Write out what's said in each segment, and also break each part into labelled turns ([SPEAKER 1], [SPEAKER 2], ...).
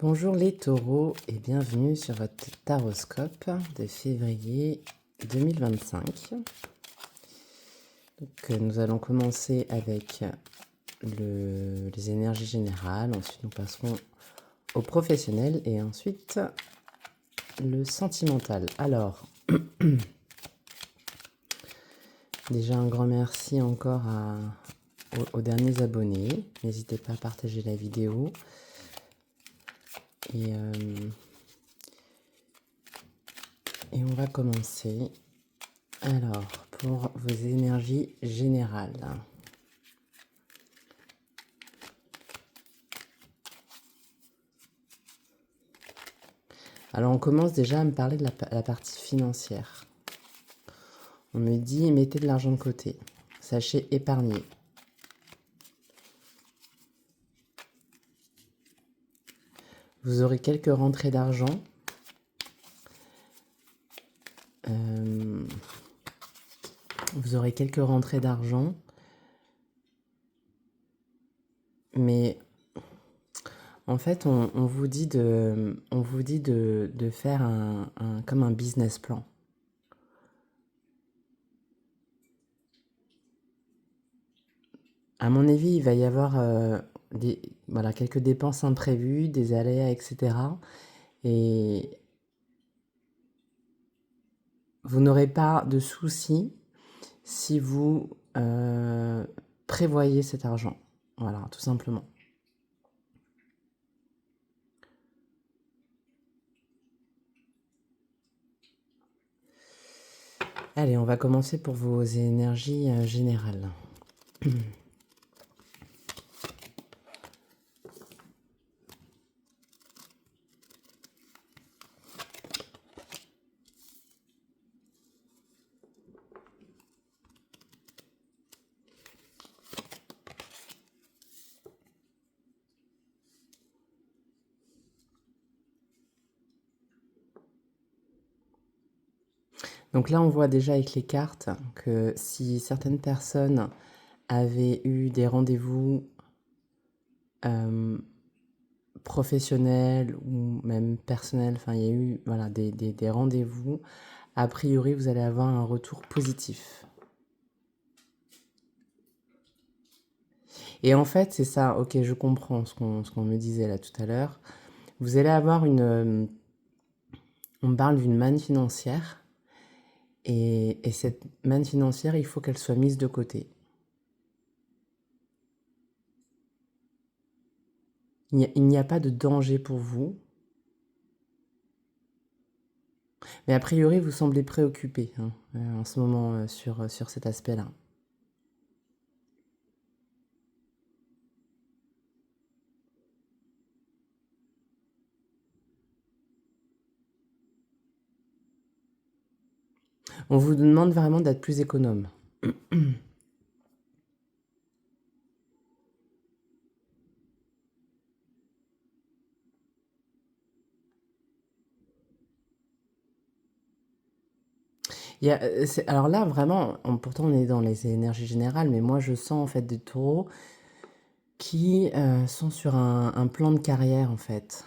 [SPEAKER 1] Bonjour les taureaux et bienvenue sur votre taroscope de février 2025. Donc, nous allons commencer avec les énergies générales, ensuite nous passerons au professionnel et ensuite le sentimental. Alors, déjà un grand merci encore aux derniers abonnés. N'hésitez pas à partager la vidéo. Et on va commencer. Alors, pour vos énergies générales. Alors, on commence déjà à me parler de la partie financière. On me dit, mettez de l'argent de côté. Sachez épargner. Vous aurez quelques rentrées d'argent. Mais en fait, on vous dit de faire comme un business plan. À mon avis, il va y avoir quelques dépenses imprévues, des aléas, etc. Et vous n'aurez pas de soucis si vous prévoyez cet argent. Voilà, tout simplement. Allez, on va commencer pour vos énergies générales. Donc là, on voit déjà avec les cartes que si certaines personnes avaient eu des rendez-vous professionnels ou même personnels, enfin il y a eu des rendez-vous, a priori vous allez avoir un retour positif. Et en fait, c'est ça, ok, je comprends ce qu'on me disait là tout à l'heure. Vous allez avoir on parle d'une manne financière, et cette manne financière, il faut qu'elle soit mise de côté. Il n'y a pas de danger pour vous, mais a priori, vous semblez préoccupé en ce moment sur cet aspect-là. On vous demande vraiment d'être plus économe. Alors là, vraiment, pourtant on est dans les énergies générales, mais moi je sens en fait des taureaux qui sont sur un plan de carrière en fait.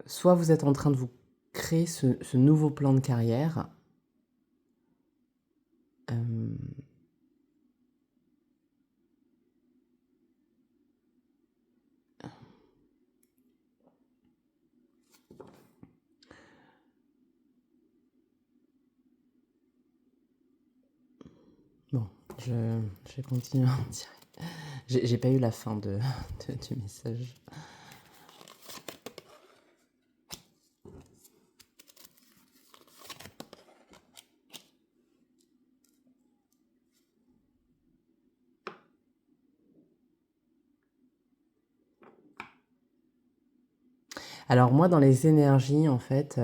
[SPEAKER 1] Soit vous êtes en train de vous créer ce nouveau plan de carrière. Bon, je vais continuer à en dire. J'ai pas eu la fin du message. Alors moi, dans les énergies, en fait,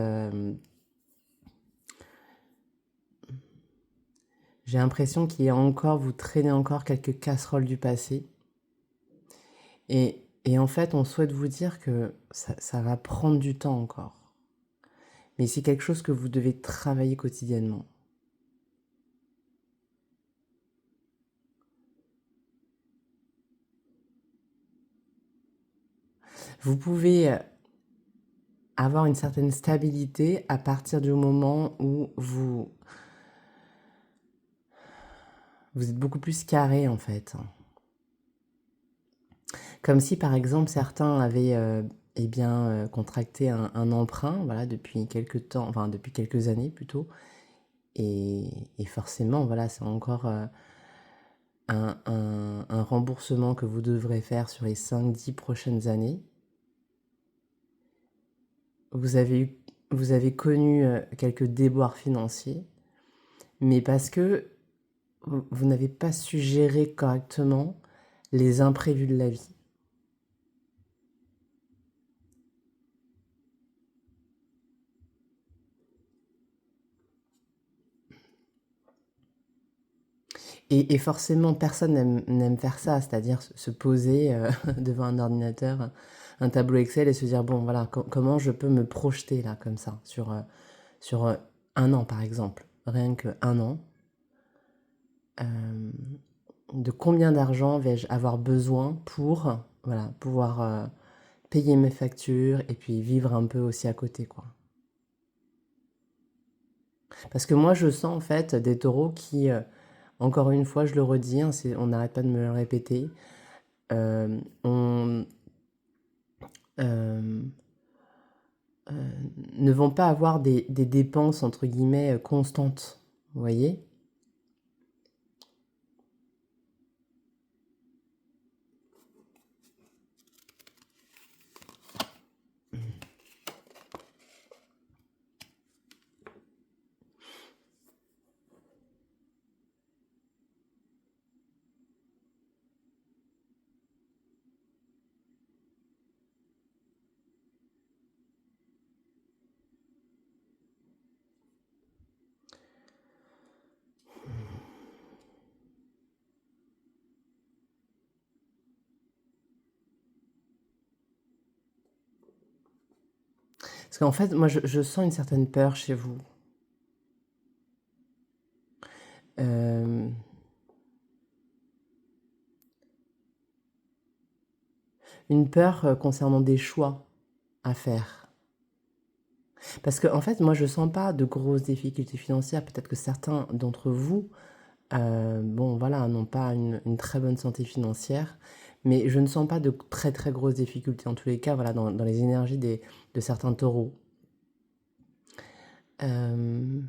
[SPEAKER 1] j'ai l'impression vous traînez encore quelques casseroles du passé. Et en fait, on souhaite vous dire que ça va prendre du temps encore. Mais c'est quelque chose que vous devez travailler quotidiennement. Vous pouvez avoir une certaine stabilité à partir du moment où vous êtes beaucoup plus carré en fait. Comme si par exemple certains avaient contracté un emprunt voilà, depuis quelques temps, enfin depuis quelques années plutôt, et forcément voilà, c'est encore un remboursement que vous devrez faire sur les 5-10 prochaines années. Vous avez connu quelques déboires financiers, mais parce que vous n'avez pas su gérer correctement les imprévus de la vie. Et forcément, personne n'aime faire ça, c'est-à-dire se poser devant un ordinateur, un tableau Excel et se dire, bon, voilà, comment je peux me projeter là, comme ça, sur un an par exemple, rien que un an, de combien d'argent vais-je avoir besoin pour voilà, pouvoir payer mes factures et puis vivre un peu aussi à côté, quoi. Parce que moi, je sens en fait des taureaux qui, encore une fois, je le redis, hein, on n'arrête pas de me le répéter, on, euh, ne vont pas avoir des dépenses, entre guillemets, constantes. Vous voyez? Parce qu'en fait, moi, je sens une certaine peur chez vous. Euh, une peur concernant des choix à faire. Parce que en fait, moi, je sens pas de grosses difficultés financières. Peut-être que certains d'entre vous, bon, voilà, n'ont pas une très bonne santé financière, mais je ne sens pas de très très grosses difficultés. En tous les cas, voilà, dans les énergies de certains taureaux. Euh,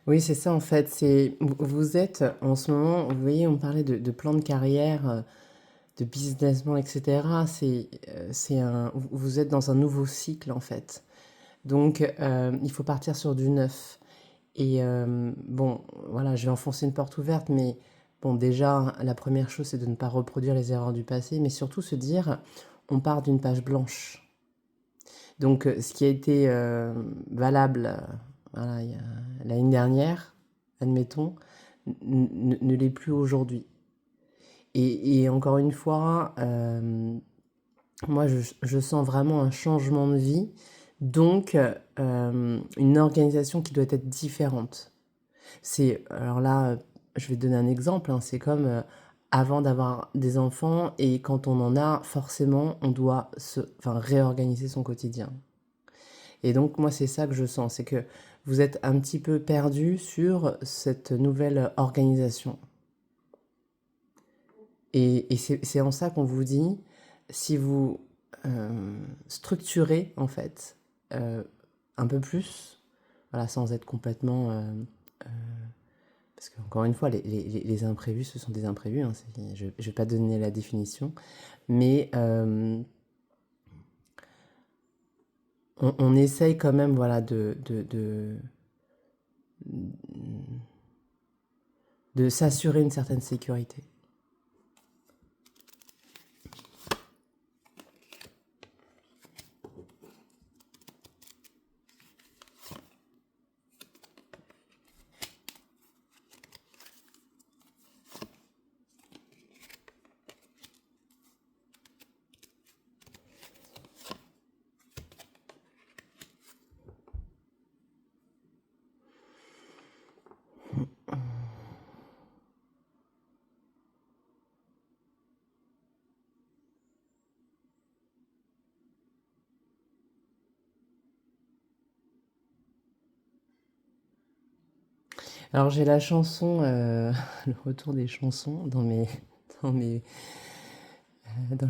[SPEAKER 1] oui, c'est ça en fait. Vous êtes en ce moment, vous voyez, on parlait de plan de carrière, de businessman, etc. Vous êtes dans un nouveau cycle en fait. Donc, il faut partir sur du neuf. Et bon, voilà, je vais enfoncer une porte ouverte, mais bon, déjà, la première chose, c'est de ne pas reproduire les erreurs du passé, mais surtout se dire, on part d'une page blanche. Donc, ce qui a été valable voilà, l'année dernière, admettons, ne l'est plus aujourd'hui. Et encore une fois, moi, je sens vraiment un changement de vie, donc une organisation qui doit être différente. Alors là, je vais te donner un exemple, hein, c'est comme avant d'avoir des enfants et quand on en a, forcément, on doit enfin, réorganiser son quotidien. Et donc, moi, c'est ça que je sens, c'est que vous êtes un petit peu perdu sur cette nouvelle organisation. Et c'est en ça qu'on vous dit, si vous structurez, en fait, euh, un peu plus, voilà, sans être complètement parce qu'encore une fois, les imprévus, ce sont des imprévus, hein, je ne vais pas donner la définition, mais on essaye quand même voilà, de s'assurer une certaine sécurité. Alors j'ai la chanson, le retour des chansons dans mes, dans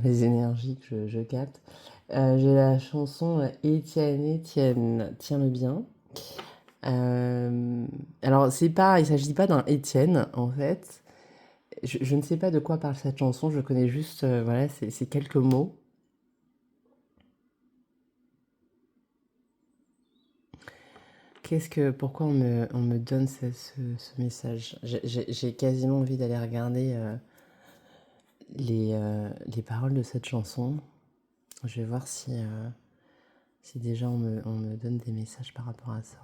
[SPEAKER 1] les énergies que je capte. J'ai la chanson Étienne, Étienne, tiens-le bien. Euh, alors c'est pas, il s'agit pas d'un Étienne en fait. Je ne sais pas de quoi parle cette chanson, je connais juste, voilà, c'est quelques mots. Pourquoi on me donne ce message? J'ai quasiment envie d'aller regarder les paroles de cette chanson. Je vais voir si déjà on me donne des messages par rapport à ça.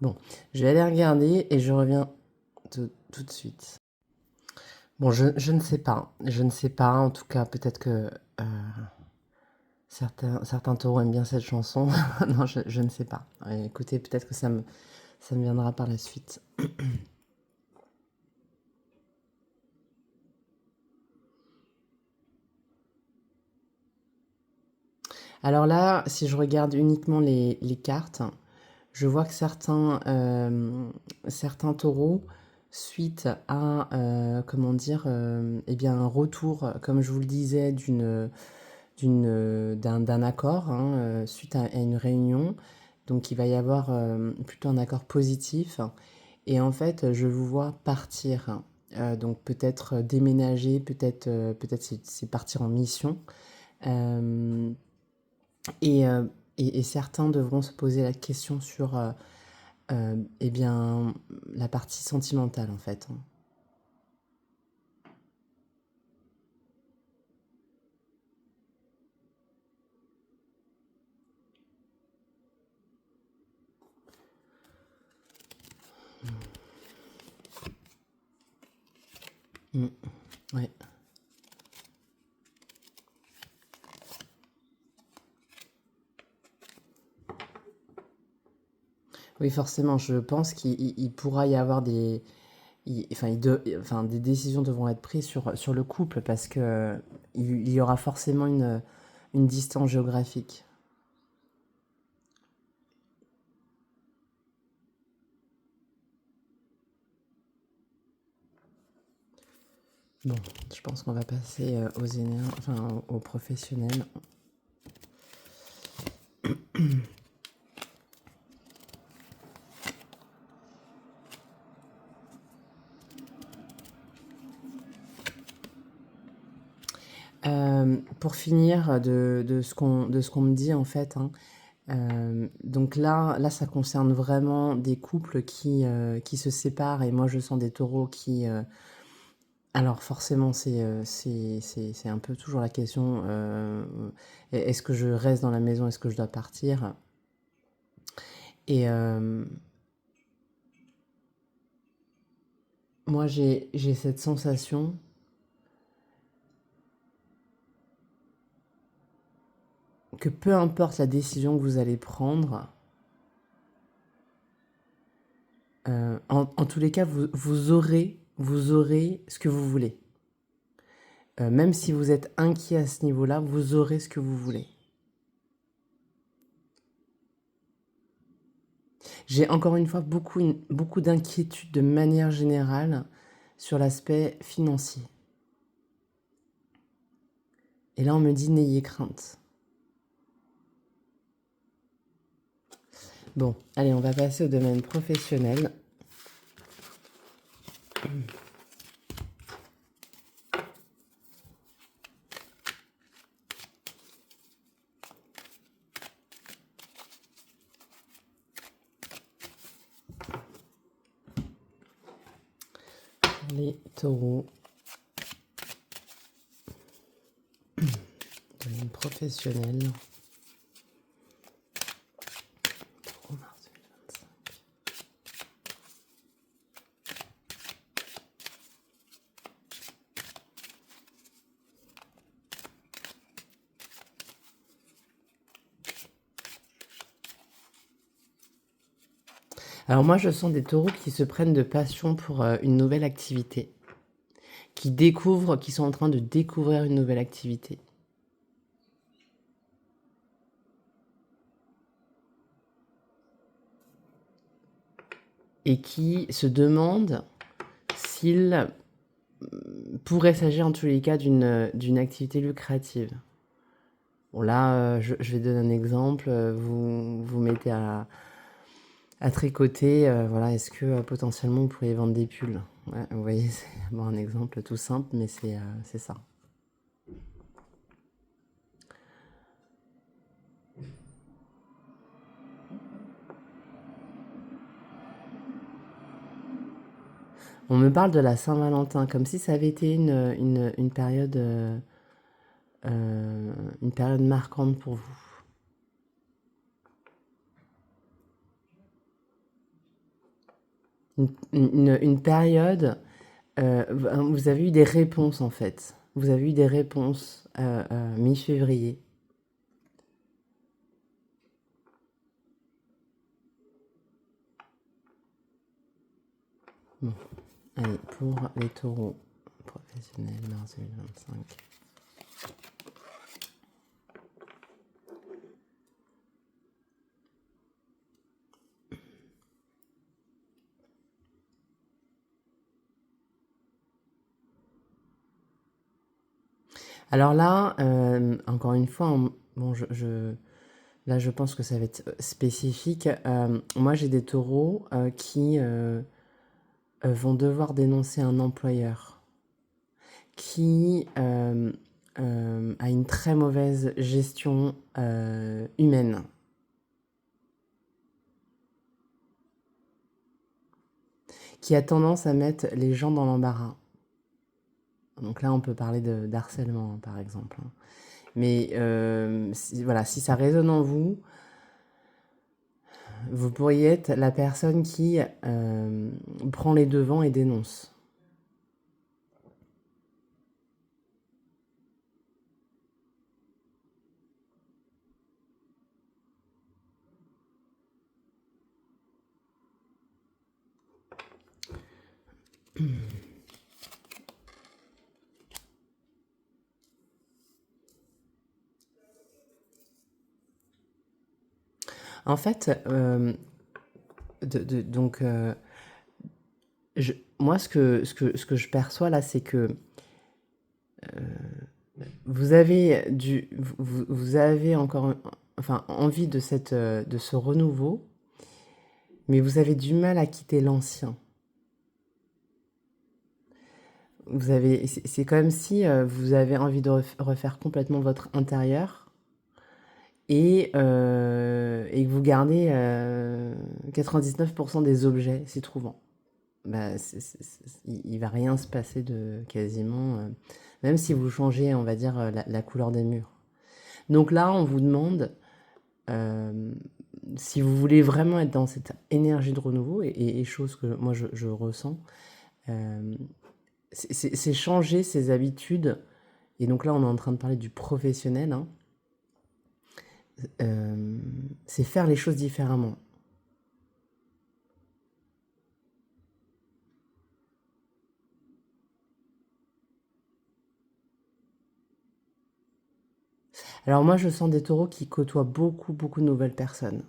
[SPEAKER 1] Bon, je vais aller regarder et je reviens tout de suite. Bon, je ne sais pas. Je ne sais pas. En tout cas, peut-être que certains taureaux aiment bien cette chanson. Non, je ne sais pas. Écoutez, peut-être que ça me viendra par la suite. Alors là, si je regarde uniquement les cartes, je vois que certains taureaux, suite à, comment dire, eh bien, un retour, comme je vous le disais, d'un accord, hein, suite à une réunion, donc il va y avoir plutôt un accord positif. Et en fait, je vous vois partir. Donc peut-être déménager, peut-être c'est partir en mission. Euh, et, euh, et certains devront se poser la question sur eh bien, la partie sentimentale en fait. Mm, ouais. Oui, forcément, je pense qu'il pourra y avoir enfin, des décisions devront être prises sur le couple parce que il y aura forcément une distance géographique. Bon, je pense qu'on va passer aux professionnels. Pour finir de ce qu'on me dit en fait, hein, donc là, ça concerne vraiment des couples qui se séparent et moi je sens des taureaux qui... alors forcément, c'est un peu toujours la question, est-ce que je reste dans la maison, est-ce que je dois partir? Et moi j'ai cette sensation que peu importe la décision que vous allez prendre, en tous les cas, vous aurez ce que vous voulez. Même si vous êtes inquiet à ce niveau-là, vous aurez ce que vous voulez. J'ai encore une fois beaucoup d'inquiétude de manière générale sur l'aspect financier. Et là, on me dit n'ayez crainte. Bon, allez, on va passer au domaine professionnel. Les taureaux. Domaine professionnel. Taureau, mars 2025. Alors moi, je sens des taureaux qui se prennent de passion pour une nouvelle activité, qui sont en train de découvrir une nouvelle activité. Et qui se demandent s'il pourrait s'agir en tous les cas d'une activité lucrative. Bon là, je vais donner un exemple. Vous vous mettez à tricoter. Voilà, est-ce que potentiellement vous pourriez vendre des pulls? Ouais, vous voyez, c'est bon, un exemple tout simple, mais c'est ça. On me parle de la Saint-Valentin, comme si ça avait été une période, une période marquante pour vous. Une période, vous avez eu des réponses en fait. Vous avez eu des réponses mi-février. Bon, allez, pour les taureaux professionnels, mars 2025. Alors là, encore une fois, bon, là je pense que ça va être spécifique. Moi j'ai des taureaux qui vont devoir dénoncer un employeur qui a une très mauvaise gestion humaine. Qui a tendance à mettre les gens dans l'embarras. Donc là, on peut parler d'harcèlement, par exemple. Mais voilà, si ça résonne en vous, vous pourriez être la personne qui prend les devants et dénonce. En fait, donc, moi, ce que je perçois là, c'est que vous avez vous avez encore, enfin, envie de ce renouveau, mais vous avez du mal à quitter l'ancien. C'est comme si vous avez envie de refaire complètement votre intérieur et que vous gardez 99% des objets s'y trouvant. Bah, il va rien se passer de quasiment, même si vous changez, on va dire, la couleur des murs. Donc là, on vous demande si vous voulez vraiment être dans cette énergie de renouveau, et chose que moi je ressens, c'est changer ses habitudes. Et donc là, on est en train de parler du professionnel. Hein. C'est faire les choses différemment. Alors moi, je sens des taureaux qui côtoient beaucoup, beaucoup de nouvelles personnes.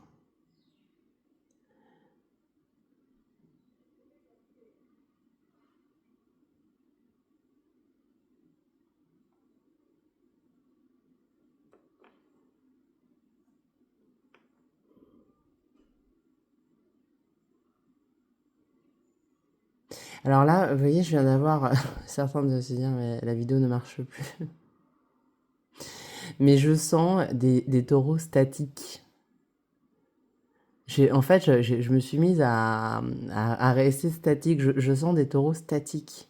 [SPEAKER 1] Alors là, vous voyez, je viens d'avoir certains de se dire, mais la vidéo ne marche plus. Mais je sens des taureaux statiques. En fait, je me suis mise à rester statique. Je sens des taureaux statiques.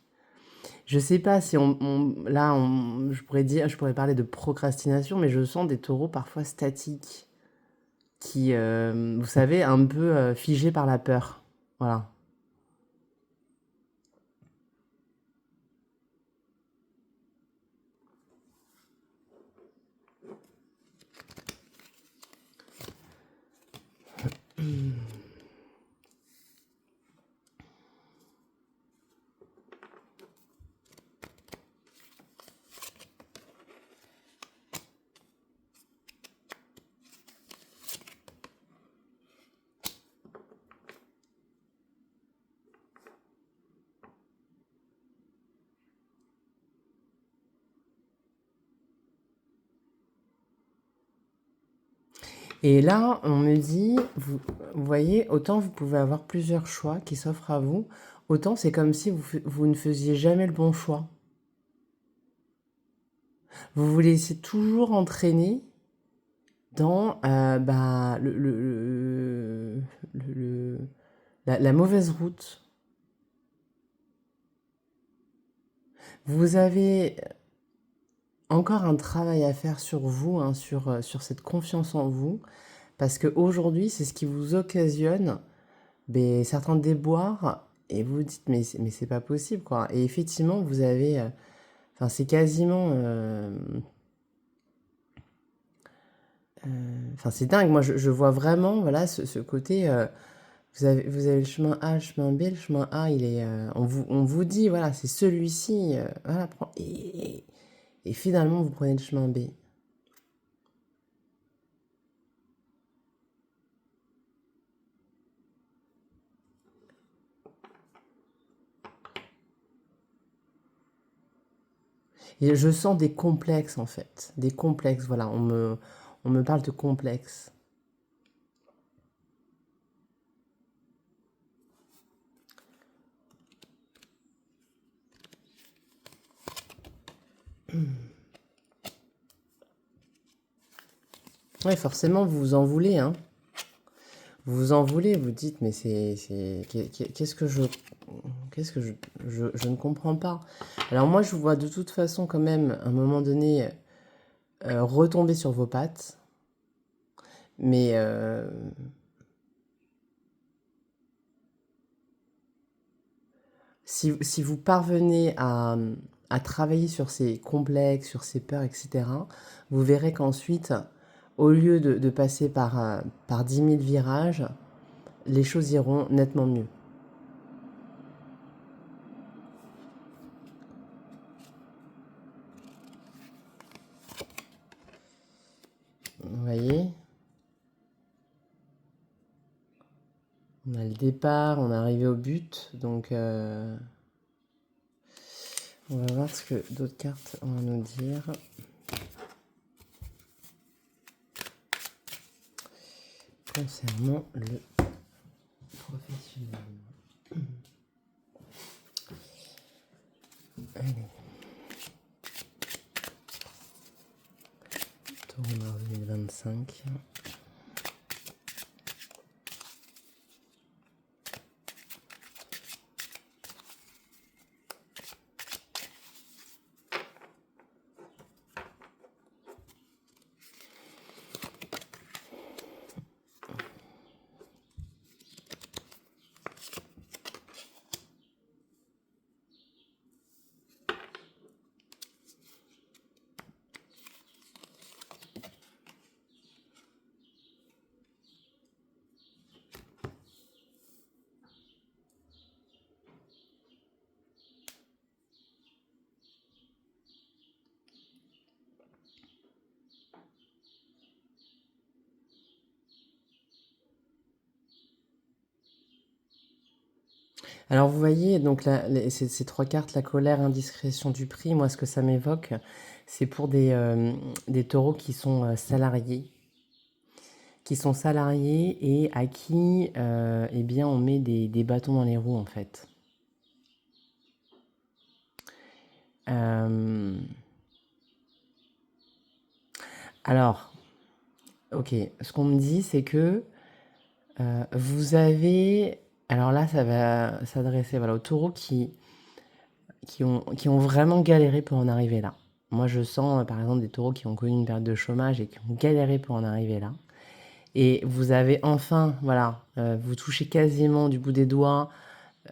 [SPEAKER 1] Je sais pas si je pourrais parler de procrastination, mais je sens des taureaux parfois statiques. Qui, vous savez, un peu figés par la peur. Voilà. Et là, on me dit, vous voyez, autant vous pouvez avoir plusieurs choix qui s'offrent à vous, autant c'est comme si vous ne faisiez jamais le bon choix. Vous vous laissez toujours entraîner dans bah, la mauvaise route. Vous avez encore un travail à faire sur vous, hein, sur cette confiance en vous, parce qu'aujourd'hui, c'est ce qui vous occasionne certains déboires, et vous vous dites, mais c'est pas possible, quoi. Et effectivement, vous avez... Enfin, c'est quasiment... Enfin, c'est dingue. Moi, je vois vraiment, voilà, ce côté... vous avez le chemin A, le chemin B. Le chemin A, il est... on vous dit, voilà, c'est celui-ci. Voilà, et finalement, vous prenez le chemin B. Et je sens des complexes, en fait. Des complexes, voilà. On me parle de complexes. Ouais, forcément, vous vous en voulez, hein. Vous vous en voulez, vous dites, mais qu'est-ce que je ne comprends pas. Alors moi, je vous vois de toute façon quand même, à un moment donné, retomber sur vos pattes. Mais si vous parvenez à travailler sur ces complexes, sur ces peurs, etc., vous verrez qu'ensuite, au lieu de passer par 10 000 virages, les choses iront nettement mieux. Vous voyez? On a le départ, on est arrivé au but, donc on va voir ce que d'autres cartes ont à nous dire. Concernant le professionnel. Allez. Taureau mars 2025. Alors vous voyez, donc ces trois cartes, la colère, indiscrétion du prix, moi ce que ça m'évoque, c'est pour des taureaux qui sont salariés. Qui sont salariés et à qui eh bien, on met des bâtons dans les roues en fait. Alors, ok, ce qu'on me dit c'est que vous avez... Alors là, ça va s'adresser voilà, aux taureaux qui ont vraiment galéré pour en arriver là. Moi, je sens, par exemple, des taureaux qui ont connu une période de chômage et qui ont galéré pour en arriver là. Et vous avez enfin, voilà, vous touchez quasiment du bout des doigts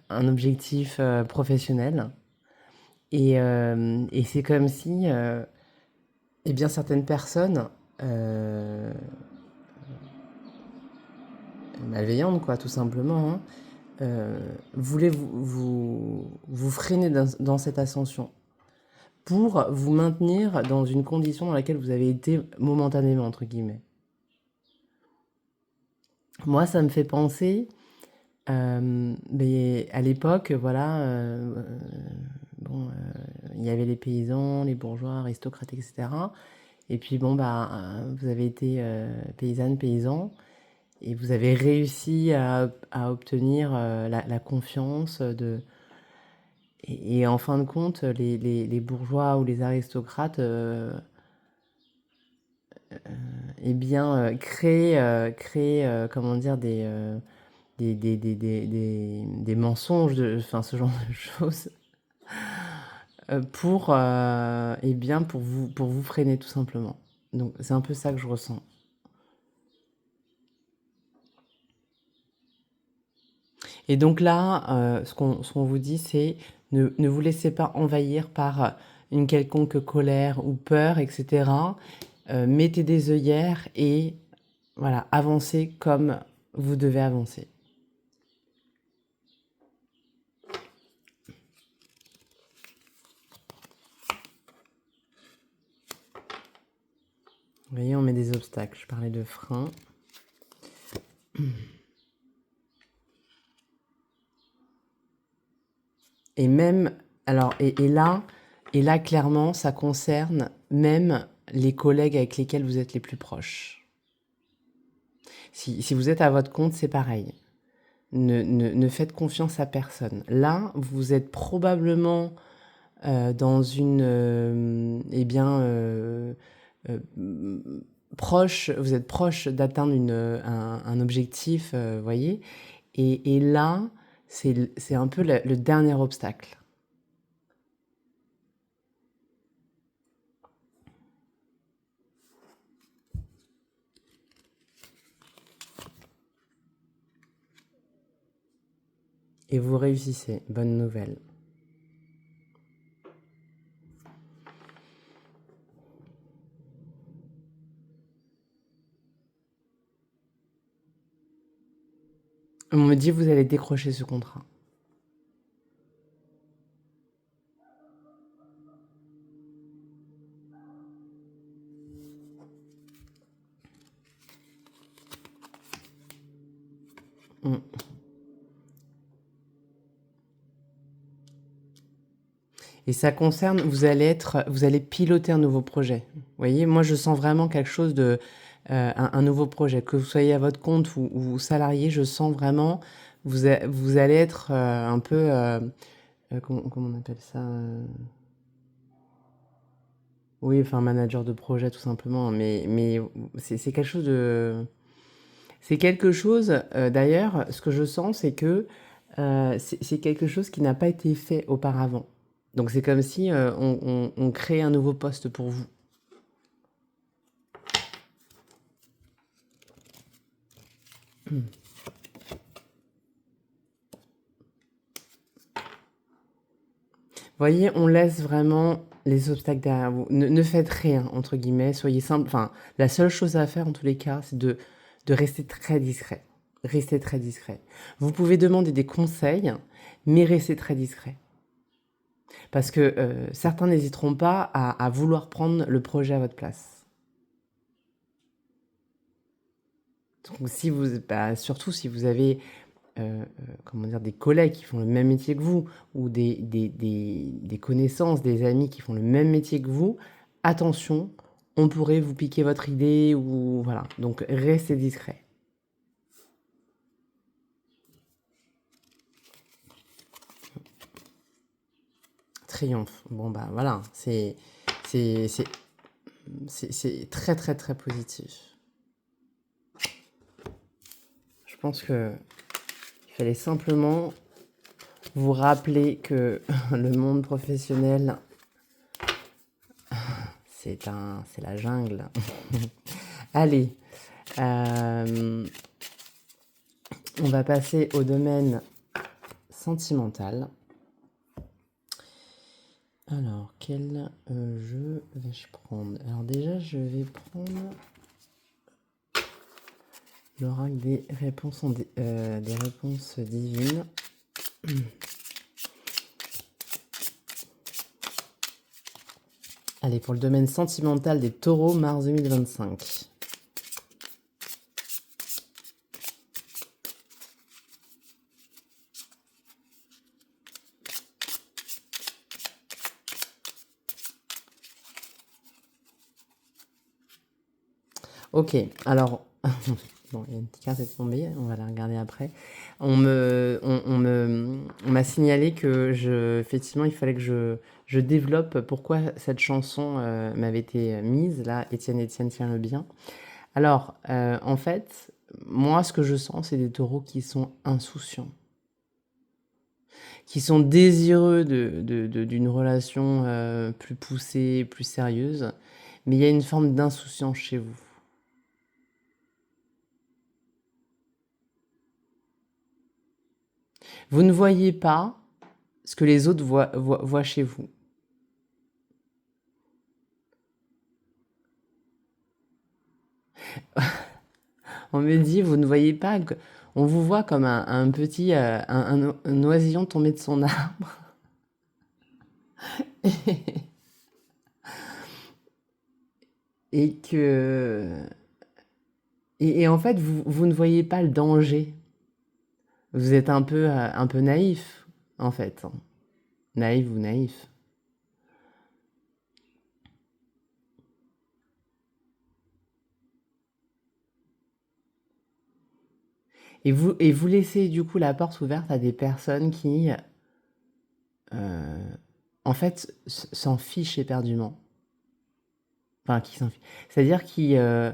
[SPEAKER 1] un objectif professionnel. Et c'est comme si, eh bien, certaines personnes malveillantes, quoi, tout simplement, hein, voulaient vous freiner dans cette ascension pour vous maintenir dans une condition dans laquelle vous avez été momentanément, entre guillemets. Moi, ça me fait penser, mais à l'époque, voilà, bon, il y avait les paysans, les bourgeois, aristocrates, etc. Et puis bon, vous avez été paysanne, paysan, et vous avez réussi à obtenir la confiance et en fin de compte, les bourgeois ou les aristocrates, eh bien, créent, comment dire, des mensonges, enfin, ce genre de choses, eh bien, pour vous freiner, tout simplement. Donc, c'est un peu ça que je ressens. Et donc là, ce qu'on vous dit, c'est ne vous laissez pas envahir par une quelconque colère ou peur, etc. Mettez des œillères et voilà, avancez comme vous devez avancer. Vous voyez, on met des obstacles. Je parlais de freins. Et même, alors, et là, clairement, ça concerne même les collègues avec lesquels vous êtes les plus proches. Si vous êtes à votre compte, c'est pareil. Ne faites confiance à personne. Là, vous êtes probablement dans une, eh bien, vous êtes proche d'atteindre un objectif, voyez. Et là, c'est un peu le dernier obstacle. Et vous réussissez. Bonne nouvelle. On me dit vous allez décrocher ce contrat. Mm. Et ça concerne, vous allez piloter un nouveau projet. Vous voyez, moi je sens vraiment quelque chose de, un nouveau projet. Que vous soyez à votre compte ou salarié, je sens vraiment, vous allez être un peu, comment on appelle ça oui, enfin manager de projet tout simplement. Mais c'est quelque chose de, c'est quelque chose. D'ailleurs, ce que je sens, c'est que c'est quelque chose qui n'a pas été fait auparavant. Donc c'est comme si on crée un nouveau poste pour vous. Voyez, on laisse vraiment les obstacles derrière vous. Ne faites rien, entre guillemets, soyez simple. Enfin, la seule chose à faire, en tous les cas, c'est de rester très discret. Restez très discret. Vous pouvez demander des conseils, mais restez très discret. Parce que certains n'hésiteront pas à vouloir prendre le projet à votre place. Donc, surtout si vous avez comment dire, des collègues qui font le même métier que vous, ou des connaissances, des amis qui font le même métier que vous, attention, on pourrait vous piquer votre idée, ou voilà. Donc restez discret. Triomphe. Bon bah voilà, c'est très très très positif. Je pense que il fallait simplement vous rappeler que le monde professionnel, c'est la jungle. Allez, on va passer au domaine sentimental. Alors, quel jeu vais-je prendre? Alors déjà, je vais prendre l'oracle des réponses, des réponses divines. Allez, pour le domaine sentimental des taureaux, mars 2025. OK, alors bon, il y a une petite carte est tombée, on va la regarder après. On m'a signalé que effectivement, il fallait que je développe pourquoi cette chanson, m'avait été mise là, «Étienne, Étienne, tiens-le bien». Alors, en fait, moi, ce que je sens, c'est des taureaux qui sont insouciants, qui sont désireux d'une relation, plus poussée, plus sérieuse, mais il y a une forme d'insouciance chez vous. Vous ne voyez pas ce que les autres voient chez vous. On me dit, vous ne voyez pas, on vous voit comme un petit, un oisillon tombé de son arbre. Et que, et en fait, vous ne voyez pas le danger. Vous êtes un peu naïf, en fait. Naïf ou naïf. Et vous laissez du coup la porte ouverte à des personnes qui, en fait, s'en fichent éperdument. Enfin, qui s'en fichent. C'est-à-dire euh,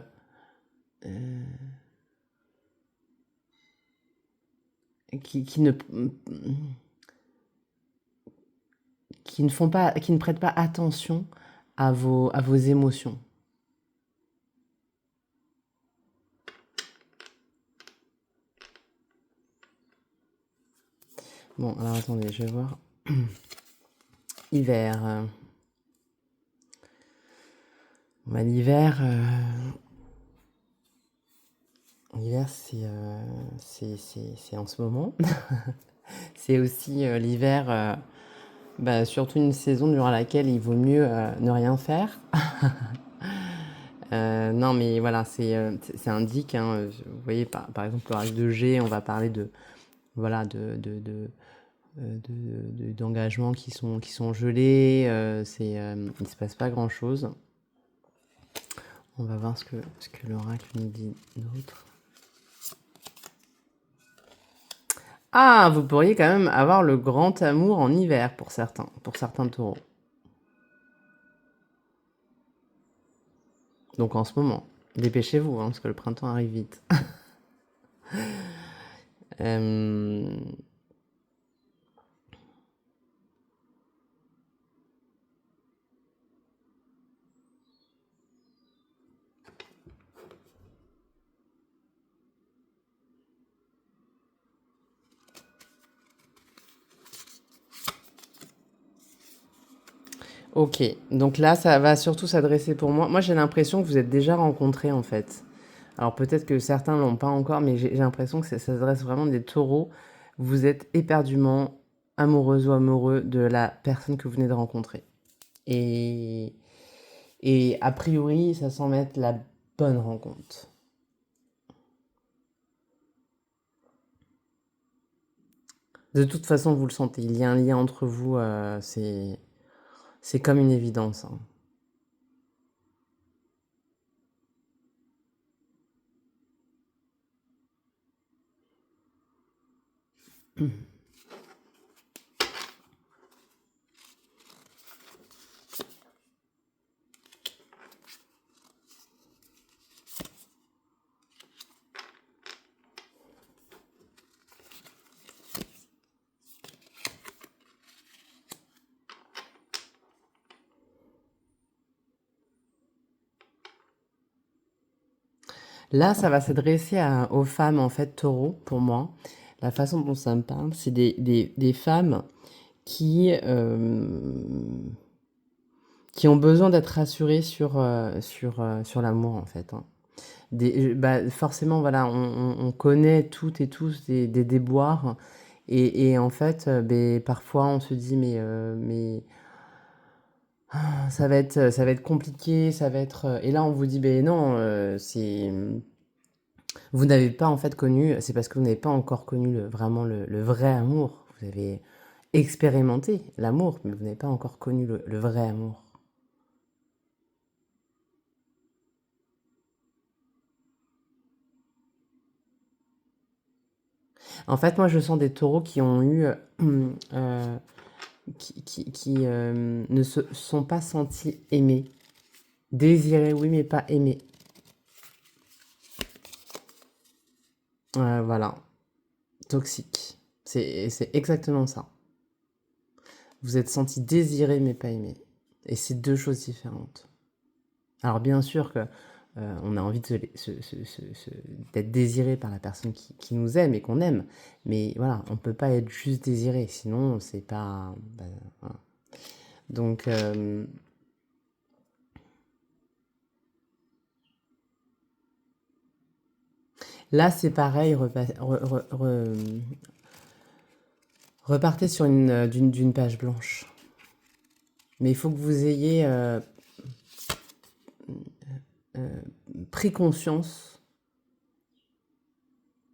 [SPEAKER 1] qui ne, qui ne font pas, qui ne prêtent pas attention à vos émotions. Bon, alors attendez, je vais voir. Hiver. Bah, l'hiver, l'hiver c'est en ce moment. C'est aussi l'hiver, bah, surtout une saison durant laquelle il vaut mieux ne rien faire. Non, mais voilà, c'est indique, hein, vous voyez, par exemple, le règle de G, on va parler de, voilà, d'engagements qui sont gelés, il ne se passe pas grand-chose. On va voir ce que l'oracle nous dit d'autre. Ah, vous pourriez quand même avoir le grand amour en hiver pour certains taureaux. Donc en ce moment, dépêchez-vous, hein, parce que le printemps arrive vite. Euh, Ok, donc là, ça va surtout s'adresser pour moi. Moi, j'ai l'impression que vous êtes déjà rencontrés en fait. Alors peut-être que certains l'ont pas encore, mais j'ai l'impression que ça s'adresse vraiment des taureaux. Vous êtes éperdument amoureuse ou amoureux de la personne que vous venez de rencontrer. Et, et a priori, ça semble être la bonne rencontre. De toute façon, vous le sentez, il y a un lien entre vous, c'est comme une évidence, hein. Là, ça va s'adresser aux femmes, en fait, taureaux, pour moi. La façon dont ça me parle, c'est des femmes qui qui ont besoin d'être rassurées sur l'amour, en fait, hein. Bah, forcément, voilà, on connaît toutes et tous des déboires. Et en fait, ben, parfois, on se dit, mais ça va être compliqué, ça va être. Et là, on vous dit, ben non, vous n'avez pas en fait connu, c'est parce que vous n'avez pas encore connu vraiment le vrai amour. Vous avez expérimenté l'amour, mais vous n'avez pas encore connu le vrai amour. En fait, moi, je sens des taureaux qui ont eu, qui ne se sont pas sentis aimés. Désirés, oui, mais pas aimés. Voilà. Toxique. C'est exactement ça. Vous êtes senti désiré, mais pas aimé. Et c'est deux choses différentes. Alors, bien sûr que on a envie d'être désiré par la personne qui nous aime et qu'on aime. Mais voilà, on ne peut pas être juste désiré. Sinon, c'est pas. Voilà. Donc. Là, c'est pareil, repartez sur d'une page blanche. Mais il faut que vous ayez pris conscience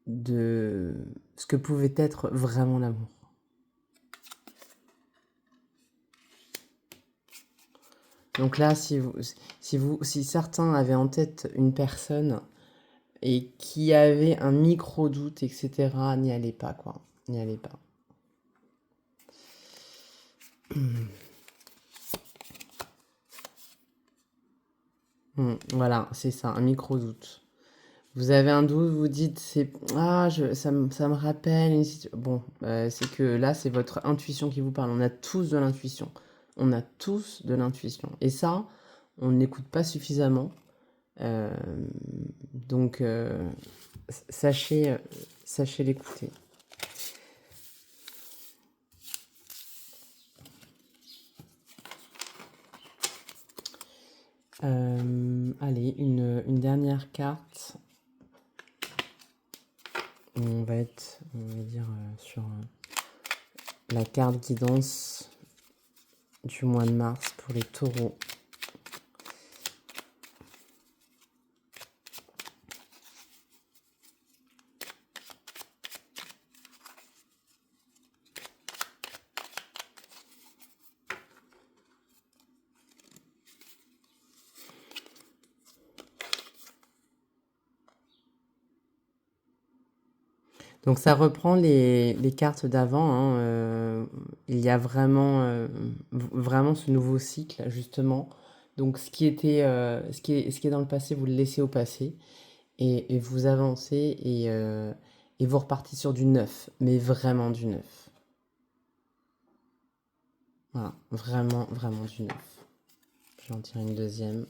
[SPEAKER 1] de ce que pouvait être vraiment l'amour. Donc là, si certains avaient en tête une personne et qui avait un micro-doute, etc., n'y allez pas, quoi. N'y allez pas. Voilà, c'est ça, un micro-doute. Vous avez un doute, vous dites, ça me rappelle une situation. Bon, c'est que là, c'est votre intuition qui vous parle. On a tous de l'intuition. On a tous de l'intuition. Et ça, on n'écoute pas suffisamment. Donc, sachez l'écouter. Allez, une dernière carte. On va dire, sur la carte guidance du mois de mars pour les taureaux. Donc ça reprend les cartes d'avant, hein, il y a vraiment ce nouveau cycle justement. Donc ce qui est dans le passé, vous le laissez au passé et vous avancez et vous repartez sur du neuf, mais vraiment du neuf. Voilà, vraiment, vraiment du neuf. J'en tire une deuxième.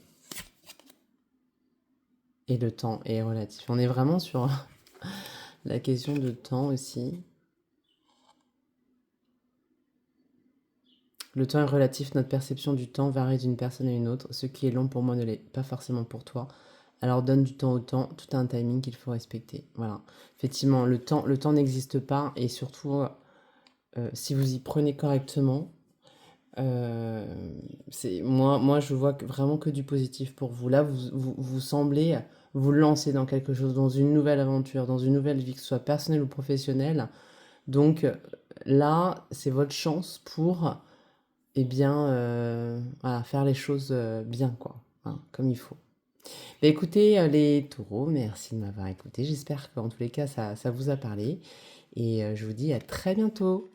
[SPEAKER 1] Et le temps est relatif. On est vraiment sur la question de temps aussi. Le temps est relatif, notre perception du temps varie d'une personne à une autre. Ce qui est long pour moi ne l'est pas forcément pour toi. Alors donne du temps au temps, tout a un timing qu'il faut respecter. Voilà. Effectivement, le temps n'existe pas et surtout, si vous y prenez correctement, moi je vois vraiment que du positif pour vous. Là, vous semblez vous lancer dans quelque chose, dans une nouvelle aventure, dans une nouvelle vie, que ce soit personnelle ou professionnelle. Donc là, c'est votre chance pour bien, voilà, faire les choses bien, quoi, hein, comme il faut. Bah, écoutez, les taureaux, merci de m'avoir écouté. J'espère qu'en tous les cas, ça vous a parlé. Et je vous dis à très bientôt.